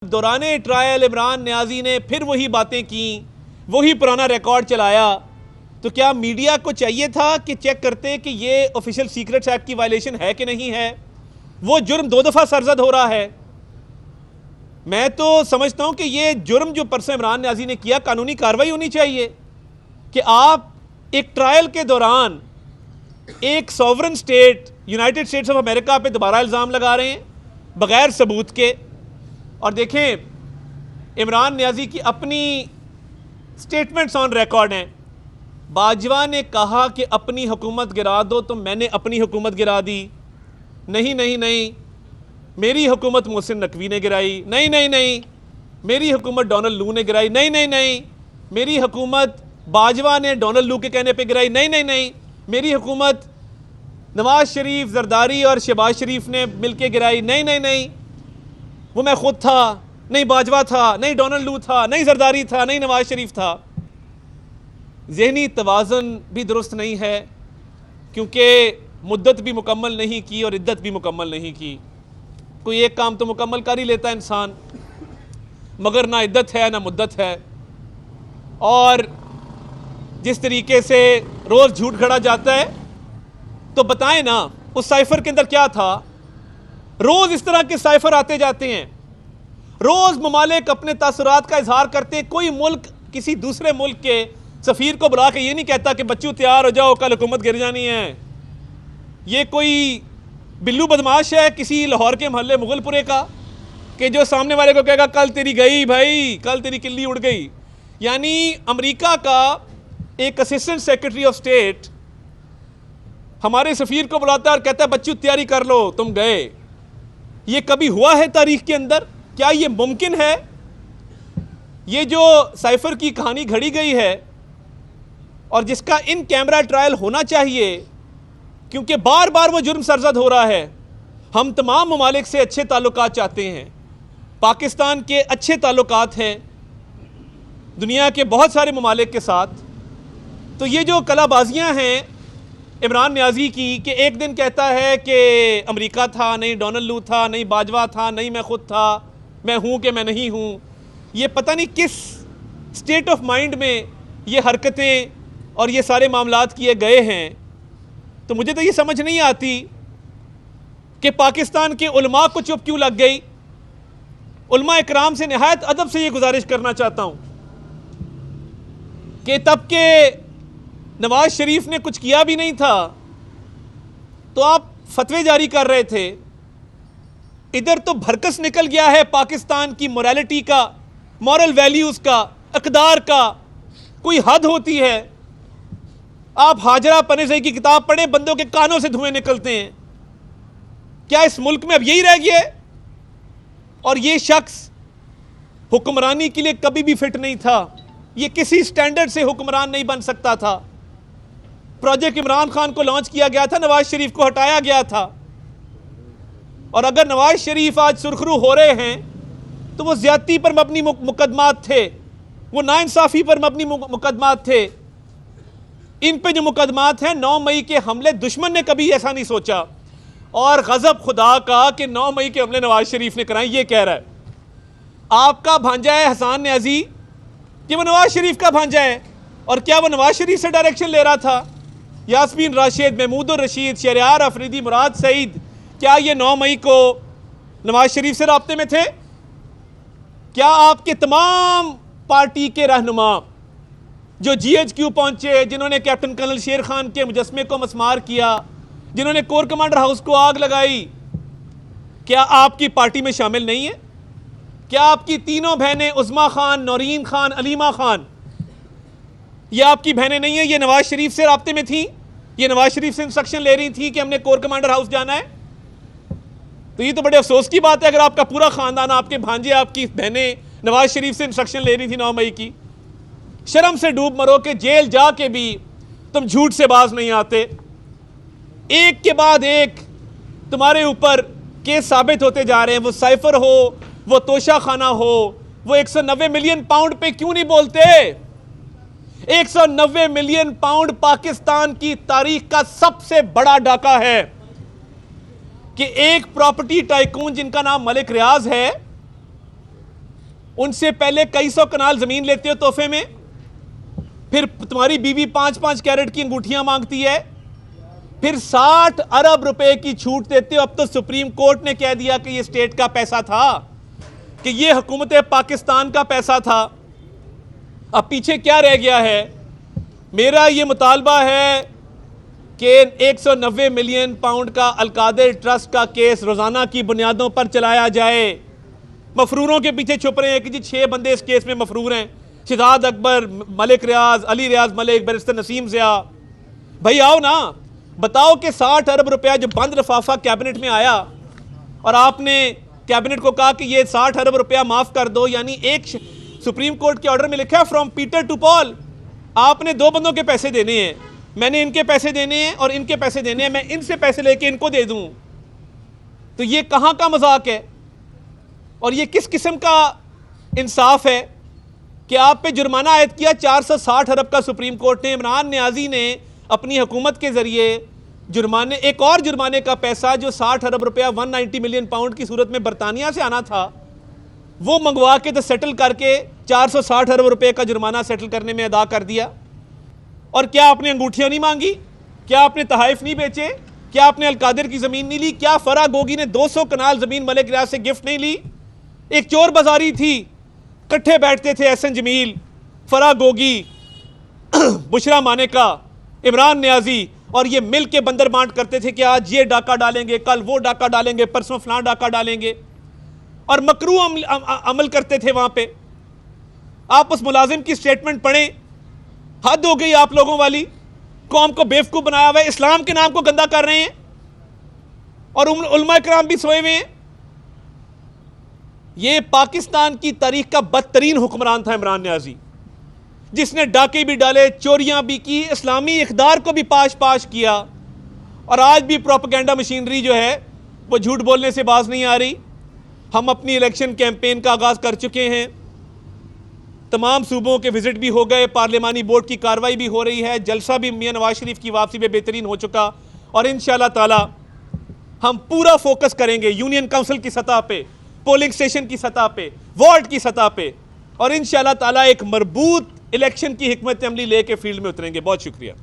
दौराने trial Imran Niazi ने फिर वही बातें की, वही पुराना रिकॉर्ड चलाया। तो क्या मीडिया को चाहिए था कि चेक करते कि ये ऑफिशियल सीक्रेट्स एक्ट की वायलेशन है कि नहीं है? वो जुर्म 2 दफ़ा सरजद हो रहा है। मैं तो समझता हूं कि ये जुर्म जो परसों इमरान न्याजी ने किया, कानूनी कार्रवाई होनी चाहिए कि आप एक ट्रायल के दौरान एक sovereign state United states of America पे दोबारा इल्ज़ाम लगा रहे हैं बगैर सबूत के। और देखें, इमरान न्याजी की अपनी स्टेटमेंट्स ऑन रिकॉर्ड हैं। बाजवा ने कहा कि अपनी हुकूमत गिरा दो, तो मैंने अपनी हुकूमत गिरा दी। नहीं नहीं नहीं, मेरी हुकूमत मोहसिन नकवी ने गिराई। नहीं नहीं नहीं, मेरी हुकूमत डोनाल्ड लू ने गिराई। नहीं नहीं नहीं, मेरी हुकूमत बाजवा ने डोनाल्ड लू के कहने पे गिराई। नहीं नहीं नहीं, मेरी हुकूमत नवाज शरीफ, जरदारी और शहबाज शरीफ ने मिलके गिराई। नहीं नहीं नहीं, वो मैं खुद था, नहीं बाजवा था, नहीं डोनाल्ड लू था, नहीं जरदारी था, नहीं नवाज शरीफ था। ज़हनी तवाज़ुन भी दुरुस्त नहीं है, क्योंकि मुद्दत भी मुकम्मल नहीं की और इद्दत भी मुकम्मल नहीं की। कोई एक काम तो मुकम्मल कर ही लेता है इंसान, मगर ना इद्दत है ना मुद्दत है। और जिस तरीके से रोज़ झूठ खड़ा जाता है, तो बताएं ना उस साइफर के अंदर क्या था? रोज़ इस तरह के साइफर आते जाते हैं, रोज़ ममालिक अपने तासुरात का इजहार करते हैं। कोई मुल्क किसी दूसरे मुल्क के सफ़ीर को बुला के ये नहीं कहता कि बच्चों तैयार हो जाओ, कल हुकूमत गिर जानी है। ये कोई बिल्लू बदमाश है किसी लाहौर के मोहल्ले मुगलपुरे का कि जो सामने वाले को कहेगा कल तेरी गई भाई, कल तेरी किल्ली उड़ गई। यानी अमेरिका का एक असिस्टेंट सेक्रेटरी ऑफ स्टेट हमारे सफ़ीर को बुलाता है और कहता है बच्चों तैयारी कर लो, तुम गए। ये कभी हुआ है तारीख के अंदर? क्या ये मुमकिन है? ये जो साइफर की कहानी घड़ी गई है और जिसका इन कैमरा ट्रायल होना चाहिए, क्योंकि बार बार वो जुर्म सरजद हो रहा है। हम तमाम ममालिक से अच्छे ताल्लुकात चाहते हैं, पाकिस्तान के अच्छे ताल्लुकात हैं दुनिया के बहुत सारे ममालिक के साथ। तो ये जो कलाबाजियाँ हैं इमरान न्याजी की कि एक दिन कहता है कि अमेरिका था, नहीं डोनाल्ड लू था, नहीं बाजवा था, नहीं मैं खुद था, मैं हूँ कि मैं नहीं हूँ। ये पता नहीं किस स्टेट ऑफ माइंड में ये हरकतें और ये सारे मामलात किए गए हैं। तो मुझे तो ये समझ नहीं आती कि पाकिस्तान के उलमा को चुप क्यों लग गई। उलमा इकराम से निहायत अदब से ये गुजारिश करना चाहता हूँ कि तब के नवाज शरीफ ने कुछ किया भी नहीं था तो आप फतवे जारी कर रहे थे। इधर तो भरकस निकल गया है पाकिस्तान की मोरालिटी का, मॉरल वैल्यूज़ का, अक़दार का। कोई हद होती है। आप हाजरा पनेज़ई की किताब पढ़े, बंदों के कानों से धुएं निकलते हैं। क्या इस मुल्क में अब यही रह गया है? और ये शख्स हुक्मरानी के लिए कभी भी फिट नहीं था। ये किसी स्टैंडर्ड से हुक्मरान नहीं बन सकता था। प्रोजेक्ट इमरान खान को लॉन्च किया गया था, नवाज शरीफ को हटाया गया था। और अगर नवाज शरीफ आज सुरखरू हो रहे हैं तो वो ज्यादती पर मबनी मुकदमात थे, वो नाइंसाफ़ी पर मबनी मुकदमात थे। इन पे जो मुकदमात हैं, 9 मई के हमले, दुश्मन ने कभी ऐसा नहीं सोचा। और गजब खुदा का कि 9 मई के हमले नवाज शरीफ ने कराए। ये कह रहा है आपका भांजा है हसन न्याजी कि वो नवाज शरीफ का भांजा है। और क्या वो नवाज शरीफ से डायरेक्शन ले रहा था? यास्मीन राशिद, महमूदुर रशीद, शरियार अफरीदी, मुराद सईद, क्या ये 9 मई को नवाज शरीफ से राब्ते में थे? क्या आपके तमाम पार्टी के रहनुमा जो GHQ पहुंचे, जिन्होंने कैप्टन कर्नल शेर खान के मुजस्मे को मसमार किया, जिन्होंने कोर कमांडर हाउस को आग लगाई, क्या आपकी पार्टी में शामिल नहीं है? क्या आपकी तीनों बहनें उस्मा खान, नौरीन खान, अलीमा खान, ये आपकी बहनें नहीं है? ये नवाज शरीफ से राब्ते में थी? ये नवाज शरीफ से इंस्ट्रक्शन ले रही थी कि हमने कोर कमांडर हाउस जाना है? तो ये तो बड़े अफसोस की बात है अगर आपका पूरा खानदान, आपके भांजे, आपकी बहनें नवाज शरीफ से इंस्ट्रक्शन ले रही थी 9 मई की। शर्म से डूब मरो कि जेल जाके भी तुम झूठ से बाज नहीं आते। एक के बाद एक तुम्हारे ऊपर केस साबित होते जा रहे हैं। वो साइफर हो, वो तोशा खाना हो, वो 190 मिलियन पाउंड पे क्यों नहीं बोलते? 190 मिलियन पाउंड पाकिस्तान की तारीख का सबसे बड़ा डाका है कि एक प्रॉपर्टी टाइकून जिनका नाम मलिक रियाज है, उनसे पहले कई सौ कनाल जमीन लेते हो तोहफे में, फिर तुम्हारी बीवी 5-5 कैरेट की अंगूठियां मांगती है, फिर 60 अरब रुपए की छूट देते हो। अब तो सुप्रीम कोर्ट ने कह दिया कि यह स्टेट का पैसा था, कि यह हुकूमत पाकिस्तान का पैसा था। अब पीछे क्या रह गया है? मेरा यह मुतालबा है कि 190 मिलियन पाउंड का अलकादिर ट्रस्ट का केस रोजाना की बुनियादों पर चलाया जाए। मफरूरों के पीछे छुप रहे हैं कि जी 6 बंदे इस केस में मफरूर हैं, शिदात अकबर, मलिक रियाज, अली रियाज मलिक, बैरिस्टर नसीम ज़िया। भाई आओ ना, बताओ कि 60 अरब रुपया जो बंद लिफाफा कैबिनेट में आया और आपने कैबिनेट को कहा कि ये 60 अरब रुपया माफ कर दो, यानी एक सुप्रीम कोर्ट के ऑर्डर में लिखा है फ्रॉम पीटर टू पॉल, आपने 2 बंदों के पैसे देने हैं, मैंने इनके पैसे देने हैं और इनके पैसे देने हैं, मैं इनसे पैसे लेके इनको दे दूं। तो ये कहां का मजाक है और ये किस किस्म का इंसाफ है कि आप पे जुर्माना आयद किया 460 अरब का सुप्रीम कोर्ट ने। इमरान नियाजी ने अपनी हुकूमत के जरिए जुर्माने, एक और जुर्माने का पैसा जो 60 अरब रुपया 190 मिलियन पाउंड की सूरत में बरतानिया से आना था, वो मंगवा के तो सेटल करके 460 अरब रुपए का जुर्माना सेटल करने में अदा कर दिया। और क्या आपने अंगूठियां नहीं मांगी? क्या आपने तहाइफ नहीं बेचे? क्या आपने अलकादिर की जमीन नहीं ली? क्या फरा गोगी ने 200 कनाल जमीन मलिक रियाज से गिफ्ट नहीं ली? एक चोर बाजारी थी, इकट्ठे बैठते थे एहसन जमील, फरा गोगी, बुशरा मानेका, इमरान नियाजी, और ये मिल के बंदर बांट करते थे कि आज ये डाका डालेंगे, कल वो डाका डालेंगे, परसों फलां डाका डालेंगे, और मकरू अमल करते थे वहां पे। आप उस मुलाजिम की स्टेटमेंट पढ़ें, हद हो गई आप लोगों वाली। कौम को बेवकूफ बनाया हुआ है, इस्लाम के नाम को गंदा कर रहे हैं और उलमा इकराम भी सोए हुए हैं। ये पाकिस्तान की तारीख का बदतरीन हुक्मरान था इमरान नियाजी, जिसने डाके भी डाले, चोरियां भी की, इस्लामी इक़दार को भी पाश पाश किया, और आज भी प्रोपेगेंडा मशीनरी जो है वो झूठ बोलने से बाज नहीं आ रही। हम अपनी इलेक्शन कैंपेन का आगाज़ कर चुके हैं, तमाम सूबों के विजिट भी हो गए, पार्लिमानी बोर्ड की कार्रवाई भी हो रही है, जलसा भी मियां नवाज शरीफ की वापसी पे बेहतरीन हो चुका, और इंशाअल्लाह ताला हम पूरा फोकस करेंगे यूनियन काउंसिल की सतह पे, पोलिंग स्टेशन की सतह पे, वार्ड की सतह पे, और इंशाअल्लाह ताला एक मरबूत इलेक्शन की हिकमत अमली लेके फील्ड में उतरेंगे। बहुत शुक्रिया।